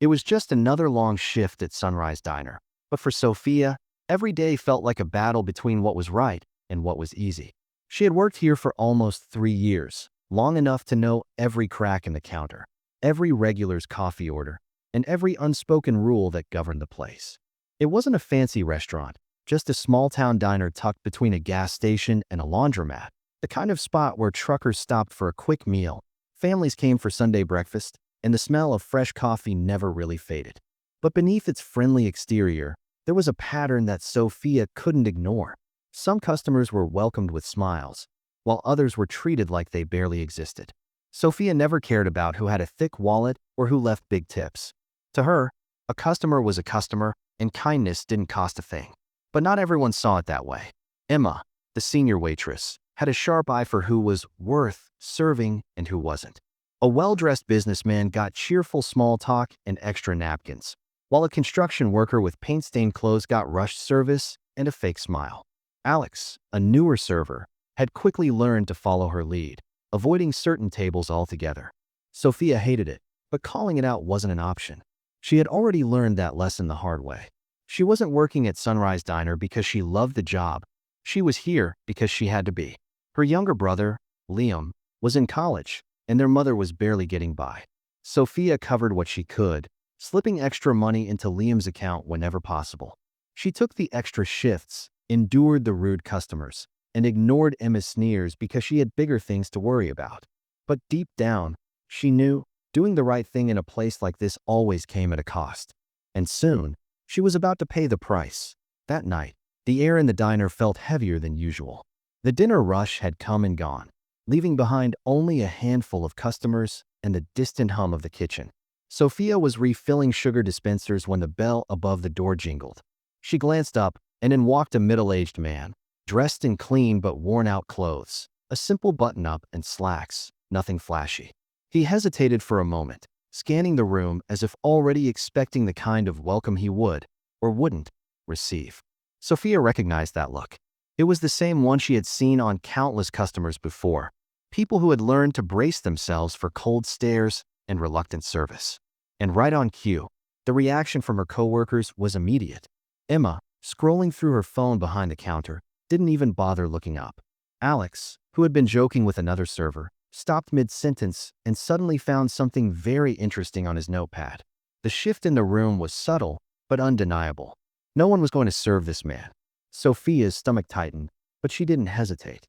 It was just another long shift at Sunrise Diner. But for Sophia, every day felt like a battle between what was right and what was easy. She had worked here for almost 3 years, long enough to know every crack in the counter, every regular's coffee order, and every unspoken rule that governed the place. It wasn't a fancy restaurant, just a small-town diner tucked between a gas station and a laundromat, the kind of spot where truckers stopped for a quick meal, families came for Sunday breakfast, and the smell of fresh coffee never really faded. But beneath its friendly exterior, there was a pattern that Sophia couldn't ignore. Some customers were welcomed with smiles, while others were treated like they barely existed. Sophia never cared about who had a thick wallet or who left big tips. To her, a customer was a customer, and kindness didn't cost a thing. But not everyone saw it that way. Emma, the senior waitress, had a sharp eye for who was worth serving and who wasn't. A well-dressed businessman got cheerful small talk and extra napkins, while a construction worker with paint-stained clothes got rushed service and a fake smile. Alex, a newer server, had quickly learned to follow her lead, avoiding certain tables altogether. Sophia hated it, but calling it out wasn't an option. She had already learned that lesson the hard way. She wasn't working at Sunrise Diner because she loved the job. She was here because she had to be. Her younger brother, Liam, was in college, and their mother was barely getting by. Sophia covered what she could, slipping extra money into Liam's account whenever possible. She took the extra shifts, endured the rude customers, and ignored Emma's sneers because she had bigger things to worry about. But deep down, she knew doing the right thing in a place like this always came at a cost. And soon, she was about to pay the price. That night, the air in the diner felt heavier than usual. The dinner rush had come and gone, leaving behind only a handful of customers and the distant hum of the kitchen. Sophia was refilling sugar dispensers when the bell above the door jingled. She glanced up, and in walked a middle-aged man, dressed in clean but worn-out clothes, a simple button-up and slacks, nothing flashy. He hesitated for a moment, scanning the room as if already expecting the kind of welcome he would, or wouldn't, receive. Sophia recognized that look. It was the same one she had seen on countless customers before, people who had learned to brace themselves for cold stares and reluctant service. And right on cue, the reaction from her coworkers was immediate. Emma, scrolling through her phone behind the counter, didn't even bother looking up. Alex, who had been joking with another server, stopped mid-sentence and suddenly found something very interesting on his notepad. The shift in the room was subtle, but undeniable. No one was going to serve this man. Sophia's stomach tightened, but she didn't hesitate.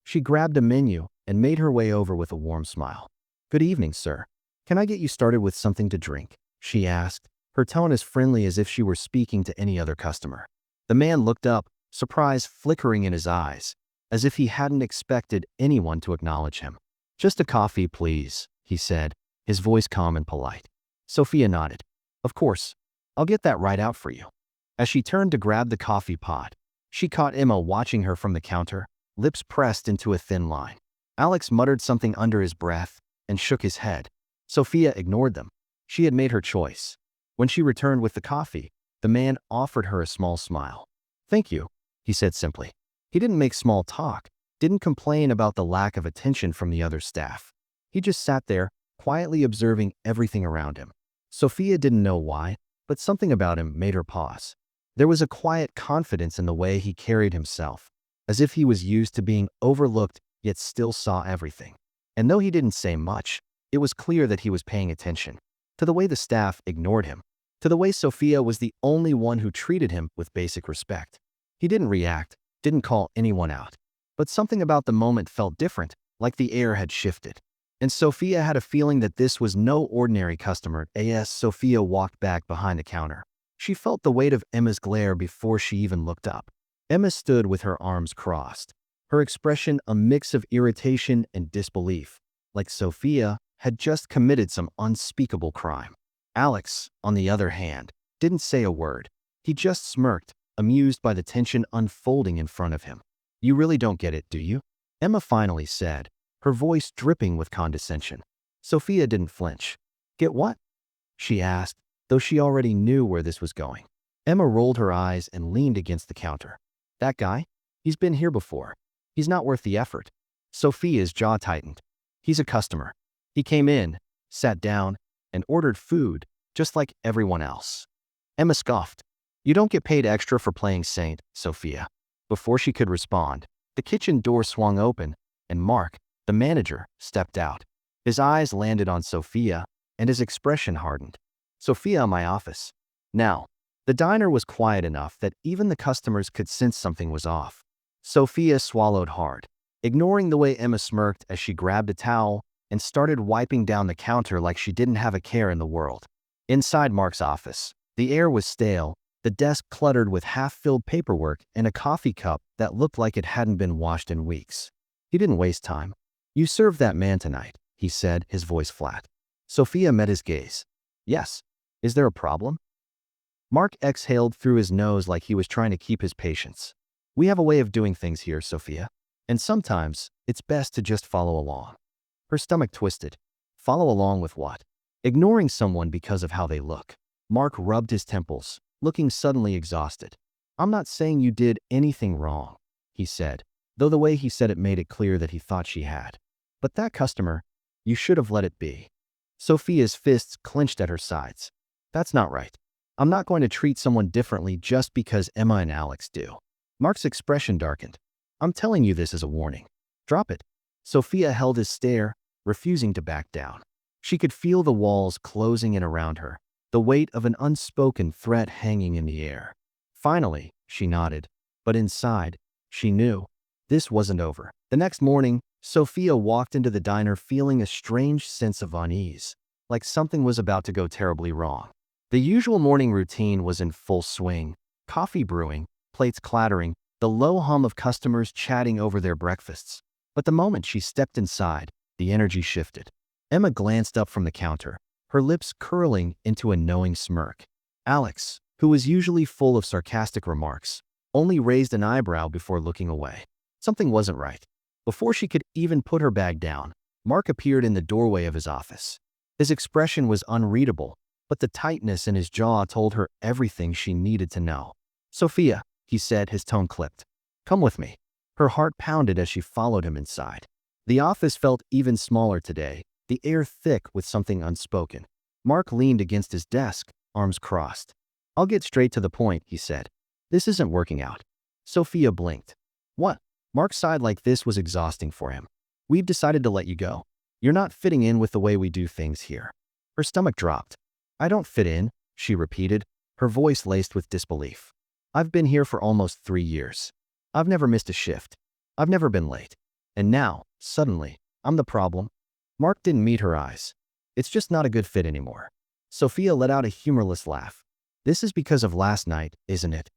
She grabbed a menu and made her way over with a warm smile. "Good evening, sir. Can I get you started with something to drink?" she asked, her tone as friendly as if she were speaking to any other customer. The man looked up, surprise flickering in his eyes, as if he hadn't expected anyone to acknowledge him. "Just a coffee, please," he said, his voice calm and polite. Sophia nodded. "Of course. I'll get that right out for you." As she turned to grab the coffee pot, she caught Emma watching her from the counter, lips pressed into a thin line. Alex muttered something under his breath and shook his head. Sophia ignored them. She had made her choice. When she returned with the coffee, the man offered her a small smile. "Thank you," he said simply. He didn't make small talk, didn't complain about the lack of attention from the other staff. He just sat there, quietly observing everything around him. Sophia didn't know why, but something about him made her pause. There was a quiet confidence in the way he carried himself, as if he was used to being overlooked yet still saw everything. And though he didn't say much, it was clear that he was paying attention to the way the staff ignored him, to the way Sophia was the only one who treated him with basic respect. He didn't react, didn't call anyone out, but something about the moment felt different, like the air had shifted. And Sophia had a feeling that this was no ordinary customer. As Sophia walked back behind the counter, she felt the weight of Emma's glare before she even looked up. Emma stood with her arms crossed, her expression a mix of irritation and disbelief, like Sophia had just committed some unspeakable crime. Alex, on the other hand, didn't say a word. He just smirked, amused by the tension unfolding in front of him. "You really don't get it, do you?" Emma finally said, her voice dripping with condescension. Sophia didn't flinch. "Get what?" she asked, though she already knew where this was going. Emma rolled her eyes and leaned against the counter. "That guy? He's been here before. He's not worth the effort." Sophia's jaw tightened. "He's a customer. He came in, sat down, and ordered food, just like everyone else. Emma scoffed. You don't get paid extra for playing Saint, Sophia. Before she could respond, the kitchen door swung open, and Mark, the manager, stepped out. His eyes landed on Sophia, and his expression hardened. Sophia, my office. Now, the diner was quiet enough that even the customers could sense something was off. Sophia swallowed hard, ignoring the way Emma smirked as she grabbed a towel and started wiping down the counter like she didn't have a care in the world. Inside Mark's office, the air was stale, the desk cluttered with half-filled paperwork and a coffee cup that looked like it hadn't been washed in weeks. He didn't waste time. You served that man tonight, he said, his voice flat. Sophia met his gaze. Yes. Is there a problem? Mark exhaled through his nose like he was trying to keep his patience. We have a way of doing things here, Sophia, and sometimes it's best to just follow along. Her stomach twisted. Follow along with what? Ignoring someone because of how they look. Mark rubbed his temples, looking suddenly exhausted. I'm not saying you did anything wrong, he said, though the way he said it made it clear that he thought she had. But that customer, you should have let it be. Sophia's fists clenched at her sides. That's not right. I'm not going to treat someone differently just because Emma and Alex do. Mark's expression darkened. I'm telling you this as a warning. Drop it. Sophia held his stare, refusing to back down. She could feel the walls closing in around her, the weight of an unspoken threat hanging in the air. Finally, she nodded, but inside, she knew this wasn't over. The next morning, Sophia walked into the diner feeling a strange sense of unease, like something was about to go terribly wrong. The usual morning routine was in full swing, coffee brewing, plates clattering, the low hum of customers chatting over their breakfasts. But the moment she stepped inside, the energy shifted. Emma glanced up from the counter, her lips curling into a knowing smirk. Alex, who was usually full of sarcastic remarks, only raised an eyebrow before looking away. Something wasn't right. Before she could even put her bag down, Mark appeared in the doorway of his office. His expression was unreadable, but the tightness in his jaw told her everything she needed to know. Sophia, he said, his tone clipped. Come with me. Her heart pounded as she followed him inside. The office felt even smaller today, the air thick with something unspoken. Mark leaned against his desk, arms crossed. I'll get straight to the point, he said. This isn't working out. Sophia blinked. What? Mark sighed like this was exhausting for him. We've decided to let you go. You're not fitting in with the way we do things here. Her stomach dropped. I don't fit in, she repeated, her voice laced with disbelief. I've been here for almost 3 years. I've never missed a shift. I've never been late. And now, suddenly, I'm the problem. Mark didn't meet her eyes. It's just not a good fit anymore. Sophia let out a humorless laugh. This is because of last night, isn't it?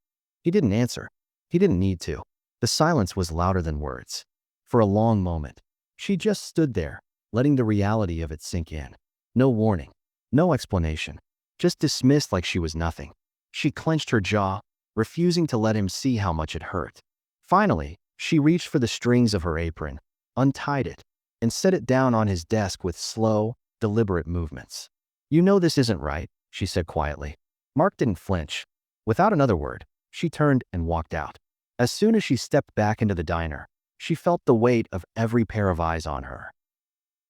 He didn't answer. He didn't need to. The silence was louder than words. For a long moment, she just stood there, letting the reality of it sink in. No warning. No explanation. Just dismissed like she was nothing. She clenched her jaw, refusing to let him see how much it hurt. Finally, she reached for the strings of her apron, untied it, and set it down on his desk with slow, deliberate movements. You know this isn't right, she said quietly. Mark didn't flinch. Without another word, she turned and walked out. As soon as she stepped back into the diner, she felt the weight of every pair of eyes on her.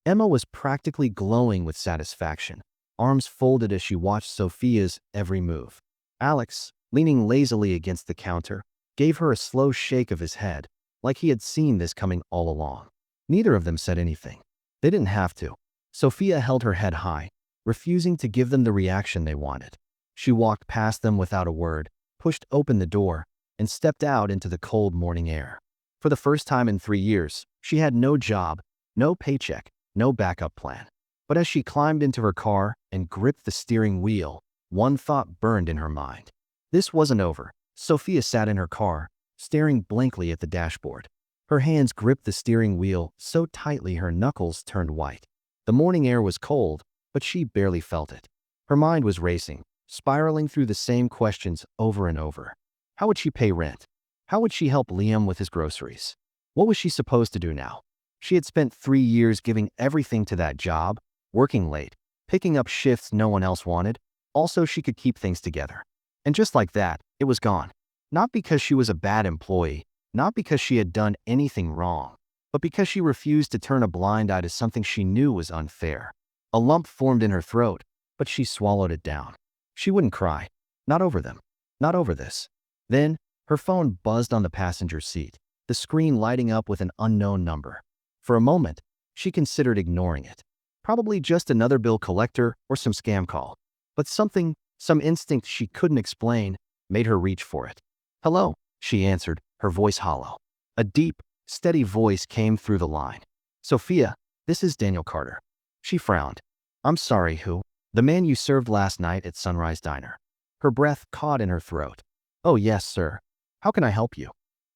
Emma was practically glowing with satisfaction, arms folded as she watched Sophia's every move. Alex, leaning lazily against the counter, gave her a slow shake of his head, like he had seen this coming all along. Neither of them said anything. They didn't have to. Sophia held her head high, refusing to give them the reaction they wanted. She walked past them without a word, pushed open the door, and stepped out into the cold morning air. For the first time in 3 years, she had no job, no paycheck, no backup plan. But as she climbed into her car and gripped the steering wheel, one thought burned in her mind. This wasn't over. Sophia sat in her car, staring blankly at the dashboard. Her hands gripped the steering wheel so tightly her knuckles turned white. The morning air was cold, but she barely felt it. Her mind was racing, spiraling through the same questions over and over. How would she pay rent? How would she help Liam with his groceries? What was she supposed to do now? She had spent 3 years giving everything to that job, working late, picking up shifts no one else wanted. Also, she could keep things together. And just like that, it was gone. Not because she was a bad employee, not because she had done anything wrong, but because she refused to turn a blind eye to something she knew was unfair. A lump formed in her throat, but she swallowed it down. She wouldn't cry. Not over them. Not over this. Then, her phone buzzed on the passenger seat, the screen lighting up with an unknown number. For a moment, she considered ignoring it. Probably just another bill collector or some scam call. But some instinct she couldn't explain, made her reach for it. "Hello," she answered, her voice hollow. A deep, steady voice came through the line. "Sophia, this is Daniel Carter." She frowned. "I'm sorry, who?" "The man you served last night at Sunrise Diner." Her breath caught in her throat. "Oh yes, sir. How can I help you?"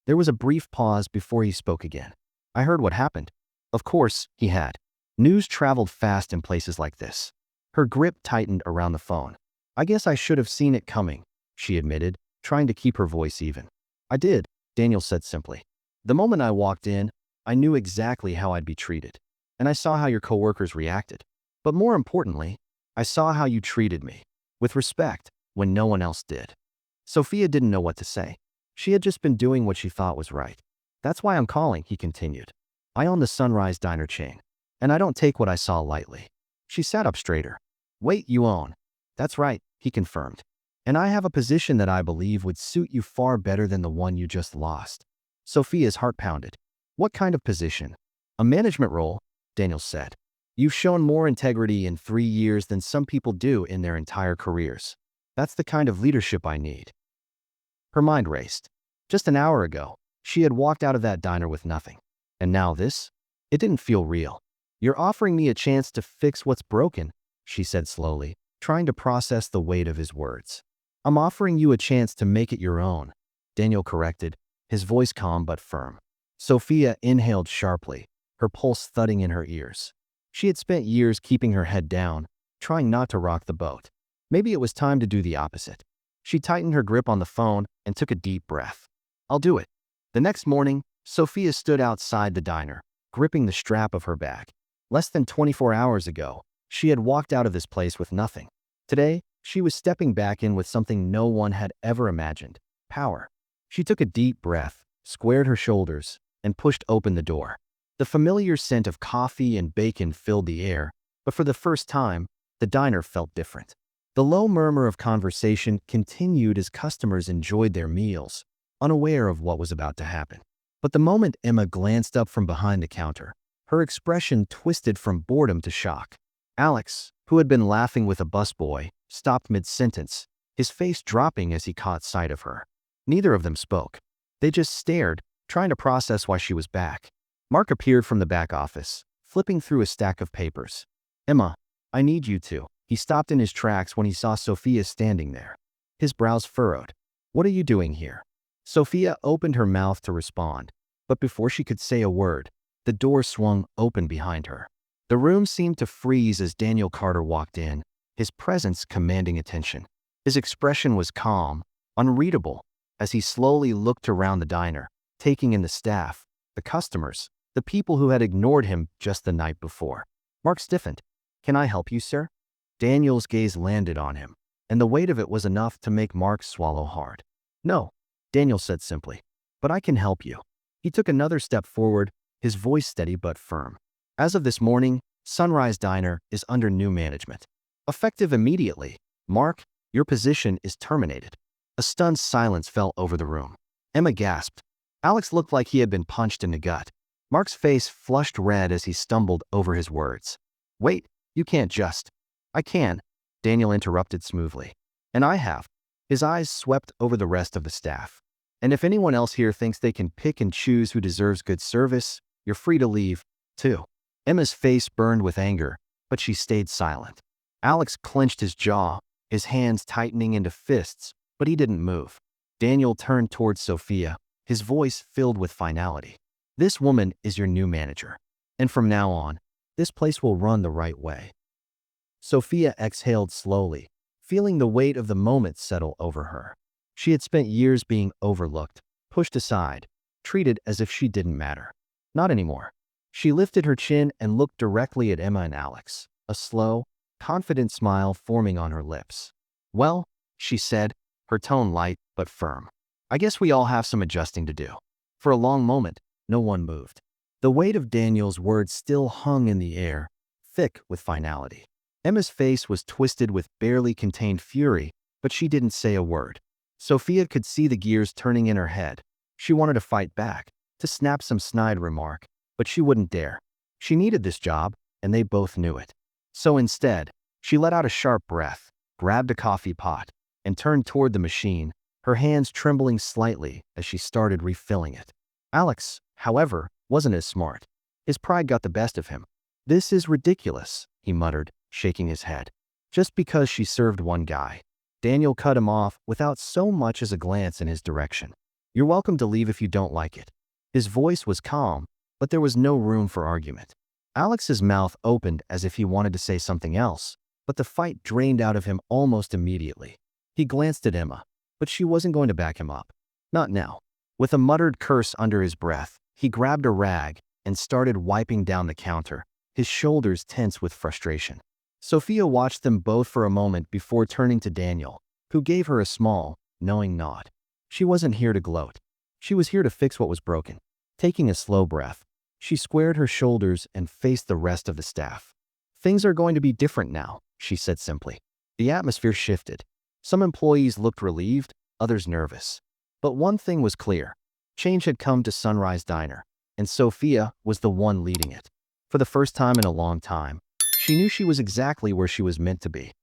There was a brief pause before he spoke again. "I heard what happened." Of course, he had. News traveled fast in places like this. Her grip tightened around the phone. "I guess I should have seen it coming," she admitted, trying to keep her voice even. "I did," Daniel said simply. "The moment I walked in, I knew exactly how I'd be treated. And I saw how your coworkers reacted. But more importantly, I saw how you treated me. With respect, when no one else did." Sophia didn't know what to say. She had just been doing what she thought was right. "That's why I'm calling," he continued. "I own the Sunrise Diner chain, and I don't take what I saw lightly." She sat up straighter. "Wait, you own?" "That's right," he confirmed. "And I have a position that I believe would suit you far better than the one you just lost." Sophia's heart pounded. "What kind of position?" "A management role," Daniel said. "You've shown more integrity in 3 years than some people do in their entire careers. That's the kind of leadership I need." Her mind raced. Just an hour ago, she had walked out of that diner with nothing. And now this? It didn't feel real. "You're offering me a chance to fix what's broken," she said slowly, trying to process the weight of his words. "I'm offering you a chance to make it your own," Daniel corrected, his voice calm but firm. Sophia inhaled sharply, her pulse thudding in her ears. She had spent years keeping her head down, trying not to rock the boat. Maybe it was time to do the opposite. She tightened her grip on the phone and took a deep breath. "I'll do it." The next morning, Sophia stood outside the diner, gripping the strap of her bag. Less than 24 hours ago, she had walked out of this place with nothing. Today, she was stepping back in with something no one had ever imagined: power. She took a deep breath, squared her shoulders, and pushed open the door. The familiar scent of coffee and bacon filled the air, but for the first time, the diner felt different. The low murmur of conversation continued as customers enjoyed their meals, unaware of what was about to happen. But the moment Emma glanced up from behind the counter, her expression twisted from boredom to shock. Alex, who had been laughing with a busboy, stopped mid-sentence, his face dropping as he caught sight of her. Neither of them spoke. They just stared, trying to process why she was back. Mark appeared from the back office, flipping through a stack of papers. "Emma, I need you to." He stopped in his tracks when he saw Sophia standing there. His brows furrowed. "What are you doing here?" Sophia opened her mouth to respond, but before she could say a word, the door swung open behind her. The room seemed to freeze as Daniel Carter walked in, his presence commanding attention. His expression was calm, unreadable, as he slowly looked around the diner, taking in the staff, the customers, the people who had ignored him just the night before. Mark stiffened. "Can I help you, sir?" Daniel's gaze landed on him, and the weight of it was enough to make Mark swallow hard. "No," Daniel said simply, "but I can help you." He took another step forward, his voice steady but firm. "As of this morning, Sunrise Diner is under new management. Effective immediately. Mark, your position is terminated." A stunned silence fell over the room. Emma gasped. Alex looked like he had been punched in the gut. Mark's face flushed red as he stumbled over his words. "Wait, you can't just—" "I can," Daniel interrupted smoothly. "And I have." His eyes swept over the rest of the staff. "And if anyone else here thinks they can pick and choose who deserves good service, you're free to leave, too." Emma's face burned with anger, but she stayed silent. Alex clenched his jaw, his hands tightening into fists, but he didn't move. Daniel turned towards Sophia, his voice filled with finality. "This woman is your new manager. And from now on, this place will run the right way." Sophia exhaled slowly, feeling the weight of the moment settle over her. She had spent years being overlooked, pushed aside, treated as if she didn't matter. Not anymore. She lifted her chin and looked directly at Emma and Alex, a slow, confident smile forming on her lips. "Well," she said, her tone light but firm, "I guess we all have some adjusting to do." For a long moment, no one moved. The weight of Daniel's words still hung in the air, thick with finality. Emma's face was twisted with barely contained fury, but she didn't say a word. Sophia could see the gears turning in her head. She wanted to fight back, to snap some snide remark, but she wouldn't dare. She needed this job, and they both knew it. So instead, she let out a sharp breath, grabbed a coffee pot, and turned toward the machine, her hands trembling slightly as she started refilling it. Alex, however, wasn't as smart. His pride got the best of him. "This is ridiculous," he muttered, shaking his head. "Just because she served one guy." Daniel cut him off without so much as a glance in his direction. "You're welcome to leave if you don't like it." His voice was calm, but there was no room for argument. Alex's mouth opened as if he wanted to say something else, but the fight drained out of him almost immediately. He glanced at Emma, but she wasn't going to back him up. Not now. With a muttered curse under his breath, he grabbed a rag and started wiping down the counter, his shoulders tense with frustration. Sophia watched them both for a moment before turning to Daniel, who gave her a small, knowing nod. She wasn't here to gloat. She was here to fix what was broken. Taking a slow breath, she squared her shoulders and faced the rest of the staff. "Things are going to be different now," she said simply. The atmosphere shifted. Some employees looked relieved, others nervous. But one thing was clear. Change had come to Sunrise Diner, and Sophia was the one leading it. For the first time in a long time, she knew she was exactly where she was meant to be.